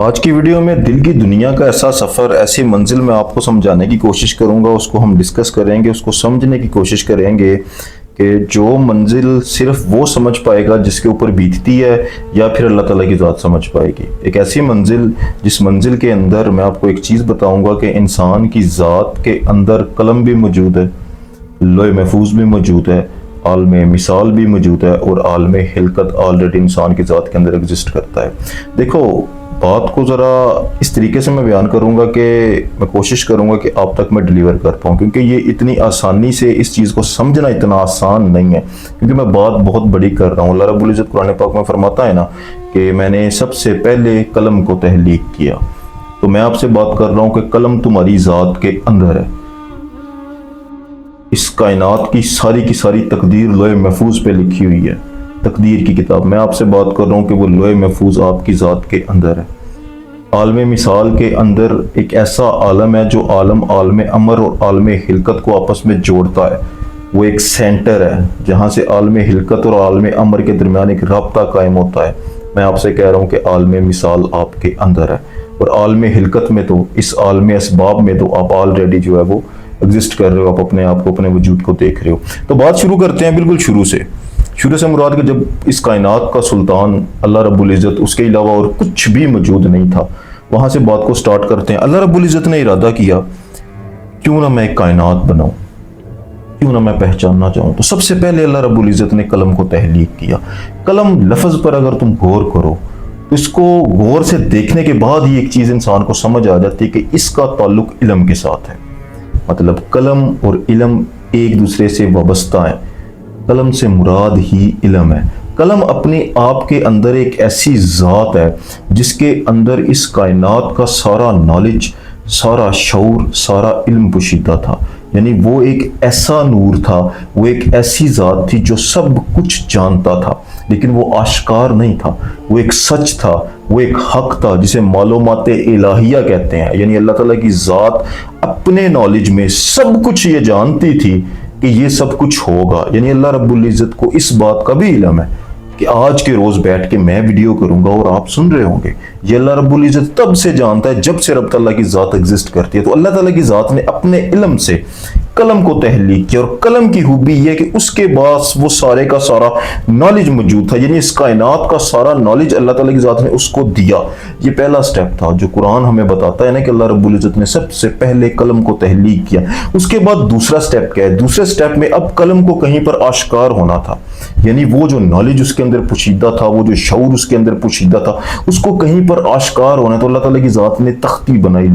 आज की वीडियो में दिल की दुनिया का ऐसा सफ़र, ऐसी मंजिल मैं आपको समझाने की कोशिश करूंगा। उसको हम डिस्कस करेंगे, उसको समझने की कोशिश करेंगे कि जो मंजिल सिर्फ वो समझ पाएगा जिसके ऊपर बीतती है, या फिर अल्लाह ताला की ज़ात समझ पाएगी। एक ऐसी मंजिल जिस मंजिल के अंदर मैं आपको एक चीज़ बताऊंगा कि इंसान की ज़ात के अंदर कलम भी मौजूद है, लोहे महफूज भी मौजूद है, आलम मिसाल भी मौजूद है, और आलम हिलकत ऑलरेडी इंसान की ज़ात के अंदर एग्जिस्ट करता है। देखो, बात को ज़रा इस तरीके से मैं बयान करूँगा कि मैं कोशिश करूँगा कि आप तक मैं डिलीवर कर पाऊँ, क्योंकि ये इतनी आसानी से इस चीज़ को समझना इतना आसान नहीं है, क्योंकि मैं बात बहुत बड़ी कर रहा हूँ। अल्लाह रब्बुल इज़्ज़त कुरान पाक में फरमाता है ना कि मैंने सबसे पहले कलम को तहलीक किया। तो मैं आपसे बात कर रहा हूँ कि कलम तुम्हारी ज़ात के अंदर है। इस कायनात की सारी तकदीर लोहे महफूज पे लिखी हुई है, तकदीर की किताब। मैं आपसे बात कर रहा हूँ कि वो लोहे महफूज आपकी ज़ात के अंदर है। आलम मिसाल के अंदर एक ऐसा आलम है जो आलम अमर और आलम हिलकत को आपस में जोड़ता है। वो एक सेंटर है जहाँ से आलम हिलकत और आलम अमर के दरमियान एक राब्ता कायम होता है। मैं आपसे कह रहा हूँ कि आलम मिसाल आपके अंदर है, और आलम हिलकत में तो, इस आलम असबाब में तो आप ऑलरेडी जो है वो एग्जिस्ट कर रहे हो, आप अपने आप को, अपने वजूद को देख रहे हो। तो बात शुरू करते हैं बिल्कुल शुरू से मुराद कि जब इस कायनात का सुल्तान अल्लाह रब्बुल इज़्ज़त, उसके अलावा और कुछ भी मौजूद नहीं था, वहां से बात को स्टार्ट करते हैं। अल्लाह रब्बुल इज़्ज़त ने इरादा किया, क्यों ना मैं एक कायनात बनाऊं, क्यों ना मैं पहचानना चाहूं। तो सबसे पहले अल्लाह रब्बुल इज़्ज़त ने कलम को तहलीक किया। कलम लफ्ज़ पर अगर तुम गौर करो तो इसको गौर से देखने के बाद ही एक चीज़ इंसान को समझ आ जाती है कि इसका ताल्लुक इल्म के साथ है। मतलब कलम और इल्म एक दूसरे से वाबस्ता है। कलम से मुराद ही इल्म है। कलम अपने आप के अंदर एक ऐसी ज़ात है जिसके अंदर इस कायनात का सारा नॉलेज, सारा शऊर, सारा इल्म पोशीदा था। यानी वो एक ऐसा नूर था, वो एक ऐसी ज़ात थी जो सब कुछ जानता था, लेकिन वो आश्कार नहीं था। वो एक सच था, वो एक हक था, जिसे मालूमात इलाहिया कहते हैं। यानी अल्लाह ताला की ज़ात अपने नॉलेज में सब कुछ ये जानती थी कि ये सब कुछ होगा। यानी अल्लाह रब्बुल इज़्ज़त को इस बात का भी इल्म है कि आज के रोज बैठ के मैं वीडियो करूंगा और आप सुन रहे होंगे। ये अल्लाह रब्बुल इज़्ज़त तब से जानता है जब से रब ताला की ज़ात एग्जिस्ट करती है। तो अल्लाह ताला की ज़ात ने अपने इल्म से कलम को तहलीक किया, और कलम की खूबी यह कि उसके बाद वो सारे का सारा नॉलेज मौजूद था। यानी इस कायनात का सारा नॉलेज अल्लाह ताला की ज़ात ने उसको दिया। ये पहला स्टेप था जो कुरान हमें बताता है ना कि अल्लाह रब्बुल इज़्ज़त ने सबसे पहले कलम को तहलीक किया। उसके बाद दूसरा स्टेप क्या है? दूसरे स्टेप में अब कलम को कहीं पर आश्कार होना था। यानी वो जो नॉलेज उसके अंदर पोशीदा था, वो जो शऊर उसके अंदर पोशीदा था, उसको कहीं पर आश्कार होना है। तो अल्लाह ताला की ज़ात ने तख्ती बनाई,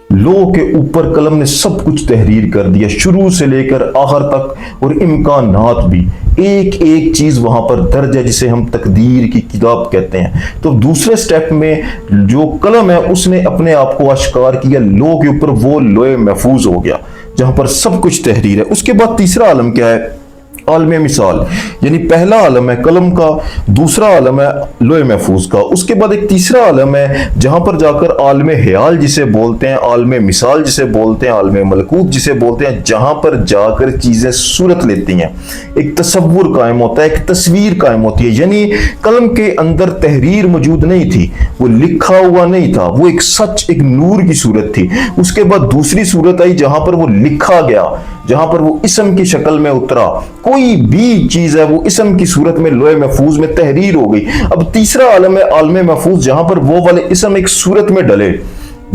लोह के ऊपर कलम ने सब कुछ तहरीर कर दिया, शुरू से लेकर आखिर तक, और इम्कानात भी। एक एक चीज वहां पर दर्ज है, जिसे हम तकदीर की किताब कहते हैं। तो दूसरे स्टेप में जो कलम है उसने अपने आप को आश्कार किया लोह के ऊपर, वो लोहे महफूज हो गया जहां पर सब कुछ तहरीर है। उसके बाद तीसरा आलम क्या है? आलम मिसाल। यानी पहला आलम है कलम का, दूसरा आलम है लोहे महफूज का, उसके बाद एक तीसरा आलम है जहां पर जाकर आलम ख्याल जिसे बोलते हैं, आलम मिसाल जिसे बोलते हैं, आलम मलकूत जिसे बोलते हैं, जहां पर जाकर चीजें सूरत लेती हैं, एक तसव्वुर कायम होता है, एक तस्वीर कायम होती है। यानी कलम के अंदर तहरीर मौजूद नहीं थी, वो लिखा हुआ नहीं था, वो एक सच, एक नूर की सूरत थी। उसके बाद दूसरी सूरत आई जहां पर वो लिखा गया, जहां पर वो इसम की शक्ल में उतरा। कोई भी चीज है वो इसम की सूरत में लोहे महफूज में तहरीर हो गई। अब तीसरा आलम है आलम महफूज, जहां पर वो वाले इसम एक सूरत में डले।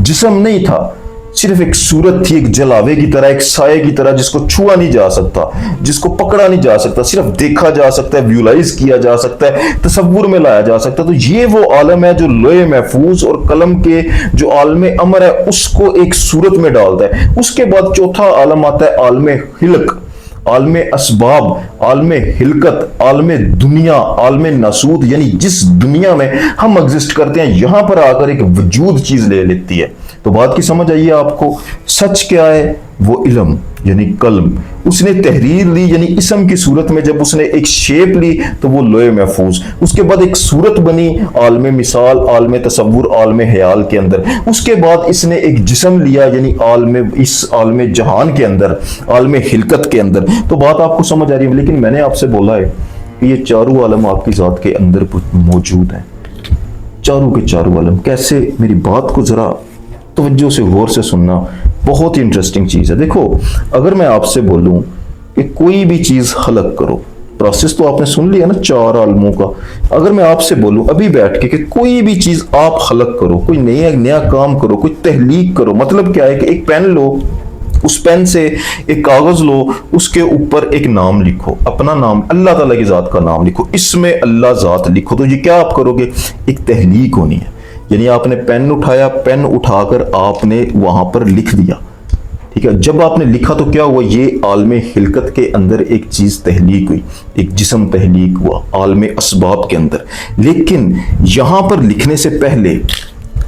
जिस्म नहीं था, सिर्फ एक सूरत थी, एक जलावे की तरह, एक साये की तरह, जिसको छुआ नहीं जा सकता, जिसको पकड़ा नहीं जा सकता, सिर्फ देखा जा सकता है, विजुलाइज किया जा सकता है, तसव्वुर में लाया जा सकता है। तो ये वो आलम है जो लोहे महफूज और कलम के जो आलम अमर है उसको एक सूरत में डालता है। उसके बाद चौथा आलम आता है आलम हिलक, आलम असबाब, आलम हिलकत, आलम दुनिया, आलम नासूद। यानी जिस दुनिया में हम एग्जिस्ट करते हैं, यहां पर आकर एक वजूद चीज ले लेती है। तो बात की समझ आई है आपको? सच क्या है? वो इल्म, यानी कलम। उसने तहरीर ली, यानी इसम की सूरत में जब उसने एक शेप ली तो वो लोहे महफूज। उसके बाद एक सूरत बनी आलम मिसाल, आलम तसव्वुर, आलम ख्याल के अंदर। उसके बाद इसने एक जिस्म लिया, यानी इस आलम जहान के अंदर, आलम हिलकत के अंदर। तो बात आपको समझ आ रही है। लेकिन मैंने आपसे बोला है कि ये चारों आलम आपकी ज़ात के अंदर मौजूद हैं। चारों के चारों आलम। कैसे, मेरी बात को जरा तवज्जो से गौर से सुनना, बहुत ही इंटरेस्टिंग चीज है। देखो, अगर मैं आपसे बोलूं कि कोई भी चीज खलक करो, प्रोसेस तो आपने सुन लिया ना चार आलमों का। अगर मैं आपसे बोलूं अभी बैठ के कि कोई भी चीज आप खलक करो, कोई नया काम करो, कोई तहलीक करो, मतलब क्या है कि एक पेन लो, उस पेन से एक कागज लो, उसके ऊपर एक नाम लिखो, अपना नाम, अल्लाह ताला की जात का नाम लिखो, इसमें अल्लाह जात लिखो। तो ये क्या आप करोगे, एक तहलीक होनी है। यानी आपने पेन उठाया, पेन उठाकर आपने वहां पर लिख दिया, ठीक है। जब आपने लिखा तो क्या हुआ, ये आलमे हिलकत के अंदर एक चीज तहलीक हुई, एक जिस्म तहलीक हुआ आलमे असबाब के अंदर। लेकिन यहां पर लिखने से पहले,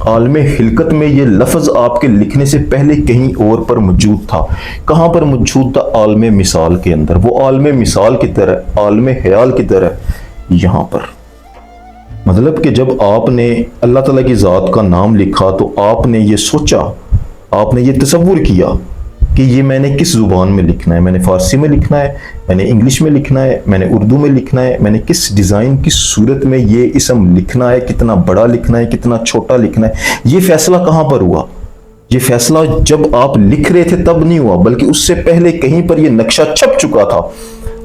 आलमे हिलकत में ये लफ्ज आपके लिखने से पहले कहीं और पर मौजूद था। कहां पर मौजूद था, आलमे मिसाल के अंदर। वो आलमे मिसाल की तरह, आलमे ख्याल की तरह यहां पर। मतलब कि जब आपने अल्लाह ताला की जात का नाम लिखा तो आपने ये सोचा, आपने ये तसव्वुर किया कि ये मैंने किस जुबान में लिखना है। मैंने फारसी में लिखना है, मैंने इंग्लिश में लिखना है, मैंने उर्दू में लिखना है, मैंने किस डिज़ाइन, किस सूरत में ये इसम लिखना है, कितना बड़ा लिखना है, कितना छोटा लिखना है। ये फैसला कहाँ पर हुआ, ये फैसला जब आप लिख रहे थे तब नहीं हुआ, बल्कि उससे पहले कहीं पर ये नक्शा छप चुका था।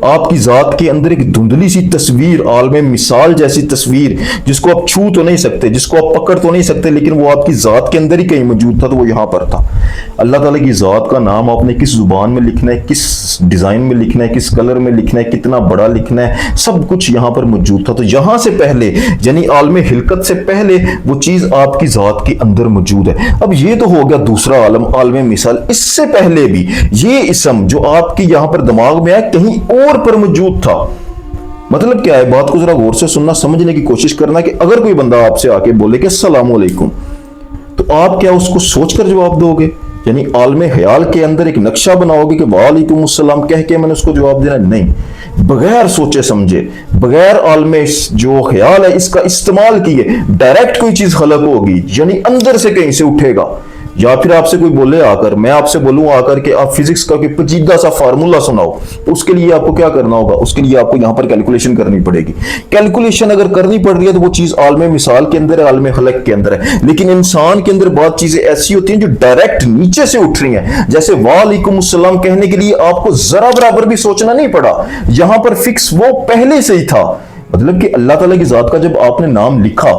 आपकी जात के अंदर एक धुंधली सी तस्वीर, आलमे मिसाल जैसी तस्वीर, जिसको आप छू तो नहीं सकते, जिसको आप पकड़ तो नहीं सकते, लेकिन वो आपकी जात के अंदर ही कहीं मौजूद था। तो वो यहां पर था। अल्लाह ताला की जात का नाम आपने किस जुबान में लिखना है, किस डिजाइन में लिखना है, किस कलर में लिखना है, कितना बड़ा लिखना है, सब कुछ यहां पर मौजूद था। तो यहां से पहले, यानी आलमे हिलकत से पहले, वो चीज आपकी जात के अंदर मौजूद है। अब ये तो हो गया दूसरा आलम, आलमे मिसाल। इससे पहले भी ये इसम जो आपकी यहां पर दिमाग में है, कहीं और पर मौजूद था। मतलब क्या है, बात को जरा गौर से सुनना, समझने की कोशिश करना कि अगर कोई बंदा आपसे आके बोले कि अस्सलाम वालेकुम, तो आप क्या उसको सोचकर जवाब दोगे? यानी आलमे ख्याल के अंदर एक नक्शा बनाओगे कि वालेकुम अस्सलाम कह के मैंने उसको जवाब देना? नहीं, बगैर सोचे समझे, बगैर आलमे जो ख्याल है इसका इस्तेमाल किए डायरेक्ट कोई चीज खलक होगी, यानी अंदर से कहीं से उठेगा। या फिर आपसे कोई बोले आकर, मैं आपसे बोलूं आकर के आप फिजिक्स का कोई पेचीदा सा फार्मूला सुनाओ, तो उसके लिए आपको क्या करना होगा? उसके लिए आपको यहां पर कैलकुलेशन करनी पड़ेगी। कैलकुलेशन अगर करनी पड़ रही है तो वो चीज आलमे मिसाल के अंदर है, आलमे खलक के अंदर है। लेकिन इंसान के अंदर बहुत चीजें ऐसी होती हैं जो डायरेक्ट नीचे से उठ रही हैं। जैसे वालेकुम अस्सलाम कहने के लिए आपको जरा बराबर भी सोचना नहीं पड़ा, यहां पर फिक्स वो पहले से ही था। मतलब कि अल्लाह ताला की जात का जब आपने नाम लिखा,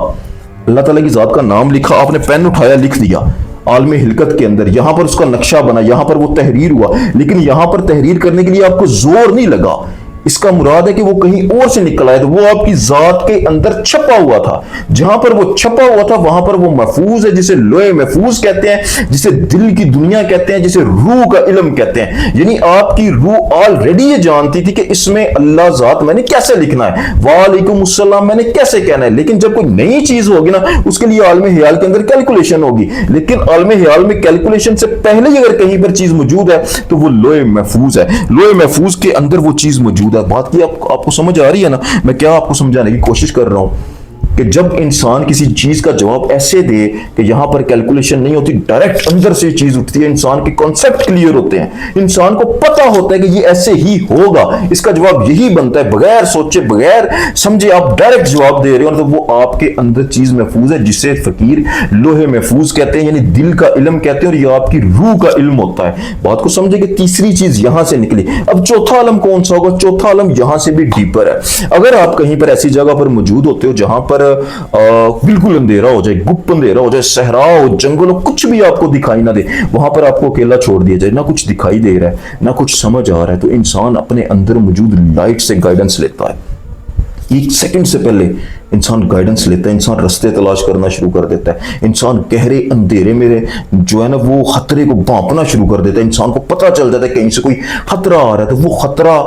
अल्लाह ताला की जात का नाम लिखा, आपने पेन उठाया, लिख दिया आलमे हिलकत के अंदर, यहां पर उसका नक्शा बना, यहां पर वो तहरीर हुआ। लेकिन यहां पर तहरीर करने के लिए आपको जोर नहीं लगा, इसका मुराद है कि वो कहीं और से निकल आया। तो वो आपकी जात के अंदर छपा हुआ था। जहां पर वो छपा हुआ था वहां पर वो महफूज है, जिसे लोहे महफूज कहते हैं, जिसे दिल की दुनिया कहते हैं, जिसे रूह का इल्म कहते हैं। यानी आपकी रूह ऑलरेडी ये जानती थी कि इसमें अल्लाह जात मैंने कैसे लिखना है, वालेकुम अस्सलाम मैंने कैसे कहना है। लेकिन जब कोई नई चीज होगी ना, उसके लिए आलमे ख्याल के अंदर कैलकुलेशन होगी। लेकिन आलमे ख्याल में कैलकुलेशन से पहले ही अगर कहीं पर चीज मौजूद है तो वो लोहे महफूज है। लोहे महफूज के अंदर वो चीज मौजूद। बात की आपको समझ आ रही है ना? मैं क्या आपको समझाने की कोशिश कर रहा हूं कि जब इंसान किसी चीज का जवाब ऐसे दे कि यहां पर कैलकुलेशन नहीं होती, डायरेक्ट अंदर से चीज उठती है, इंसान के कॉन्सेप्ट क्लियर होते हैं, इंसान को पता होता है कि ये ऐसे ही होगा, इसका जवाब यही बनता है, बगैर सोचे बगैर समझे आप डायरेक्ट जवाब दे रहे हो। तो वो आपके अंदर चीज महफूज है, जिसे फकीर लोहे महफूज कहते हैं, यानी दिल का इल्म कहते हैं, और ये आपकी रूह का इल्म होता है। बात को समझे कि तीसरी चीज यहां से निकली। अब चौथा आलम कौन सा होगा? चौथा आलम यहां से भी डीपर है। अगर आप कहीं पर ऐसी जगह पर मौजूद होते हो जहां पर बिल्कुल अंधेरा हो जाए, गुप्त अंधेरा हो जाए, सहरा हो, जंगल हो, कुछ भी आपको दिखाई ना दे, वहां पर आपको अकेला छोड़ दिया जाए, ना कुछ दिखाई दे रहा है, ना कुछ समझ आ रहा है, तो इंसान अपने अंदर मौजूद लाइट से गाइडेंस लेता है। एक सेकंड से पहले इंसान गाइडेंस लेता है, इंसान रास्ते तलाश करना शुरू कर देता है, इंसान गहरे अंधेरे में जो है ना वो खतरे को भांपना शुरू कर देता है। इंसान को पता चल जाता है कहीं से कोई खतरा आ रहा है, तो वो खतरा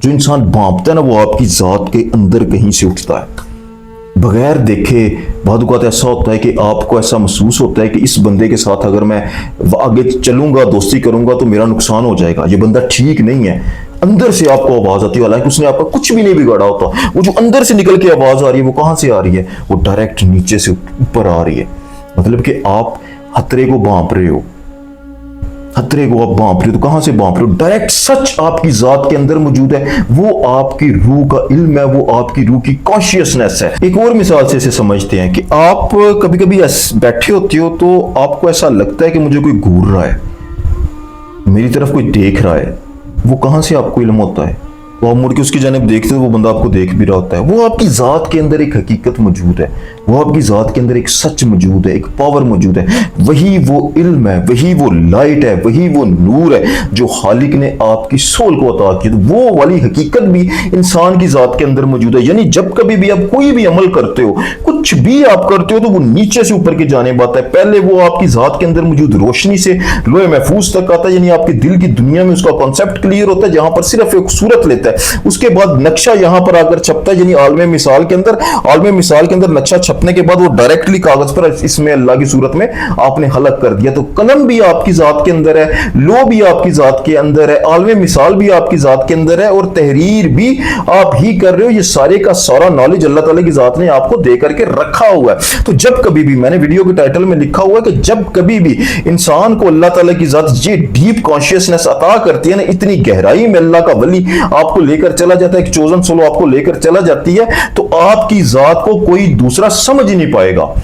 जो इंसान भांपता है ना, वो आपकी जात के अंदर कहीं से उठता है बगैर देखे। बहुत औक़ात ऐसा होता है कि आपको ऐसा महसूस होता है कि इस बंदे के साथ अगर मैं आगे चलूंगा, दोस्ती करूंगा तो मेरा नुकसान हो जाएगा, ये बंदा ठीक नहीं है। अंदर से आपको आवाज आती है, हालांकि उसने आपका कुछ भी नहीं बिगाड़ा होता। वो जो अंदर से निकल के आवाज आ रही है, वो कहां से आ रही है? वो डायरेक्ट नीचे से ऊपर आ रही है। मतलब कि आप खतरे को भांप रहे हो, खतरे को आप भांप रहे हो तो कहां से भांप रहे हो? डायरेक्ट सच आपकी जात के अंदर मौजूद है, वो आपकी रूह का इल्म है, वो आपकी रूह की कॉन्शियसनेस है। एक और मिसाल से इसे समझते हैं कि आप कभी कभी बैठे होते हो तो आपको ऐसा लगता है कि मुझे कोई घूर रहा है, मेरी तरफ कोई देख रहा है। वो कहां से आपको इल्म होता है? वो आप मुड़ के उसकी जानिब देखते हो, वो बंदा आपको देख भी रहा होता है। वो आपकी जात के अंदर एक हकीकत मौजूद है, वो आपकी जात के अंदर एक सच मौजूद है, एक पावर मौजूद है। वही वो इल्म है, वही वो लाइट है, वही वो नूर है जो खालिक ने आपकी सोल को अता की। तो वो वाली हकीकत भी इंसान की जात के अंदर मौजूद है। यानी जब कभी भी आप कोई भी अमल करते हो, कुछ भी आप करते हो, तो वो नीचे से ऊपर की जानिब आता है। पहले वो आपकी जात के अंदर मौजूद रोशनी से लोहे महफूज तक आता है, यानी आपके दिल की दुनिया में उसका कॉन्सेप्ट क्लियर होता है, जहां पर सिर्फ एक सूरत लेता है। उसके बाद नक्शा यहां पर आकर छपता है, यानी आलमे मिसाल के अंदर, आलमे मिसाल के अंदर नक्शा छपने के बाद वो डायरेक्टली कागज पर इसमें अल्लाह की सूरत में आपने हलक कर दिया। तो कलम भी आपकी जात के अंदर है, लो भी आपकी जात के अंदर है, आलमे मिसाल भी आपकी जात के अंदर है, और तहरीर भी आप ही कर रहे हो। ये सारे का सारा नॉलेज अल्लाह ताला की जात ने आपको दे करके रखा हुआ है। तो जब कभी भी, मैंने वीडियो के टाइटल में लिखा हुआ है कि जब कभी भी इंसान को अल्लाह ताला की जात ये डीप कॉन्शियसनेस अता करती है ना, इतनी गहराई में अल्लाह का वली आपको लेकर चला जाता है, एक चोजन सोलो आपको लेकर चला जाती है, तो आपकी जात को कोई दूसरा समझ ही नहीं पाएगा।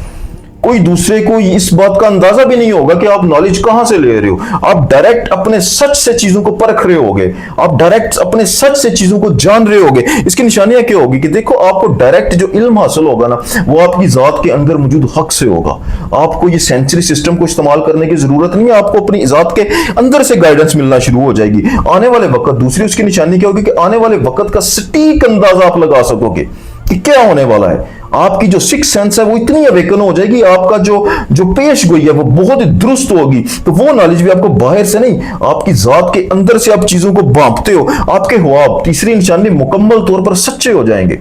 कोई दूसरे को इस बात का अंदाजा भी नहीं होगा कि आप नॉलेज कहां से ले रहे हो। आप डायरेक्ट अपने सच से चीजों को परख रहे होगे, आप डायरेक्ट अपने सच से चीजों को जान रहे होगे। इसकी निशानियां क्या होगी कि देखो, आपको डायरेक्ट जो इल्म हासिल होगा ना, वो आपकी जात के अंदर मौजूद हक से होगा। आपको ये सेंचुरी सिस्टम को इस्तेमाल करने की जरूरत नहीं है, आपको अपनी जात के अंदर से गाइडेंस मिलना शुरू हो जाएगी। आने वाले वक्त, दूसरी उसकी निशानी क्या होगी कि आने वाले वक्त का सटीक अंदाजा आप लगा सकोगे कि क्या होने वाला है। आपकी जो सिक्स सेंस है वो इतनी अवेकन हो जाएगी, आपका जो पेश गोई है वो बहुत ही दुरुस्त होगी। तो वो नॉलेज भी आपको बाहर से नहीं, आपकी जात के अंदर से आप चीजों को भांपते हो। आपके ख्वाब, तीसरी निशानी, मुकम्मल तौर पर सच्चे हो जाएंगे।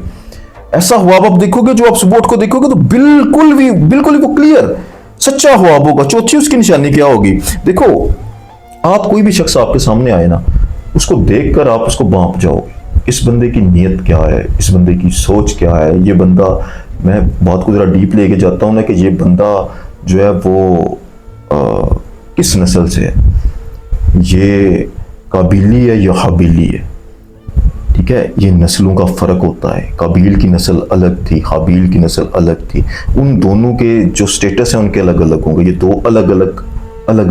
ऐसा ख्वाब आप देखोगे, जो आप सुबह को देखोगे तो बिल्कुल ही वो क्लियर सच्चा ख्वाब होगा। चौथी उसकी निशानी क्या होगी? देखो, आप कोई भी शख्स आपके सामने आए ना, उसको देखकर आप उसको भांप जाओगे। इस बंदे की नीयत क्या है, इस बंदे की सोच क्या है, ये बंदा, मैं बात को जरा डीप लेके जाता हूं ना, कि ये बंदा जो है वो किस नस्ल से है, ये काबिली है या हाबिली है। ठीक है, ये नस्लों का फर्क होता है। काबिल की नस्ल अलग थी, हाबिल की नस्ल अलग थी। उन दोनों के जो स्टेटस है उनके अलग अलग होंगे। ये दो अलग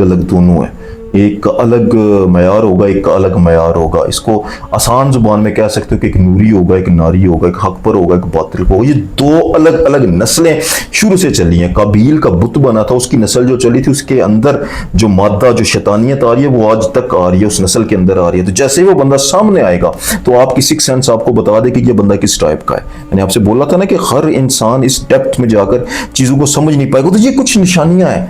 अलग दोनों हैं। एक का अलग मयार होगा, एक का अलग मयार होगा। इसको आसान जुबान में कह सकते हो कि एक नूरी होगा, एक नारी होगा, एक हक पर होगा, एक बातिल पर होगा। ये दो अलग अलग नस्लें शुरू से चली हैं। काबिल का बुत बना था, उसकी नस्ल जो चली थी, उसके अंदर जो मादा, जो शैतानियत आ रही है, वो आज तक आ रही है, उस नस्ल के अंदर आ रही है। तो जैसे ही वो बंदा सामने आएगा तो आपकी सिक्स सेंस आपको बता दे कि ये बंदा किस टाइप का है। मैंने आपसे बोला था ना कि हर इंसान इस डेप्थ में जाकर चीजों को समझ नहीं पाएगा। तो ये कुछ निशानियां हैं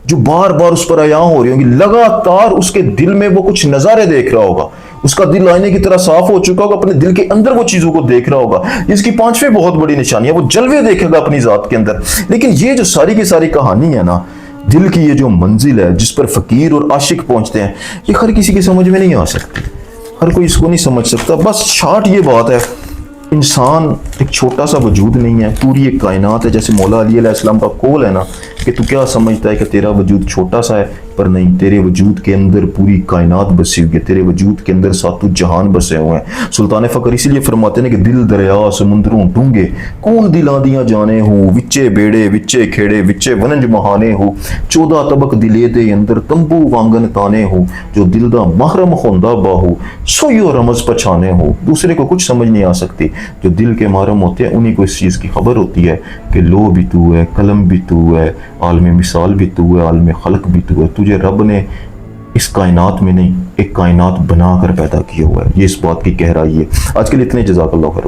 जो बार बार उस पर आयां हो रही होंगी। लगातार उसके दिल में वो कुछ नजारे देख रहा होगा, उसका दिल आईने की तरह साफ हो चुका होगा, अपने दिल के अंदर वो चीजों को देख रहा होगा। इसकी पांचवी बहुत बड़ी निशानी है, वो जलवे देखेगा अपनी जात के अंदर। लेकिन ये जो सारी की सारी कहानी है ना, दिल की ये जो मंजिल है जिस पर फकीर और आशिक पहुंचते हैं, ये हर किसी की समझ में नहीं आ सकती, हर कोई इसको नहीं समझ सकता। बस शार्ट ये बात है, इंसान एक छोटा सा वजूद नहीं है, पूरी एक कायनात है। जैसे मौला अली अलैहिस्सलाम का कौल है ना कि तू क्या समझता है कि तेरा वजूद छोटा सा है, पर नहीं, तेरे वजूद के अंदर पूरी कायनात बसी हुई है, तेरे वजूद के अंदर सातों जहान बसे हुए हैं। सुल्तान फकर इसीलिए फरमाते हैं कि दिल दरिया समुद्रों डूंगे, कौन दिलां दियां जाने हो, विच्चे बेड़े विच्चे खेड़े विच्चे वनज महाने हो, 14 तबक दिले दे अंदर तंबू वांगन ताने हो, जो दिल दा महरम होंदा बाहू सोयो रमज पछाने हो। दूसरे को कुछ समझ नहीं आ सकती, जो दिल के महरम होते हैं उन्हीं को इस चीज की खबर होती है कि लो भी तू है, कलम भी तू है, आलम मिसाल भी तू है, आलम खलक भी तू है। तुझे रब ने इस कायनात में नहीं, एक कायनात बनाकर पैदा किया हुआ है। ये इस बात की गहराई है। आज के लिए इतने, जज़ाकल्लाह खैर।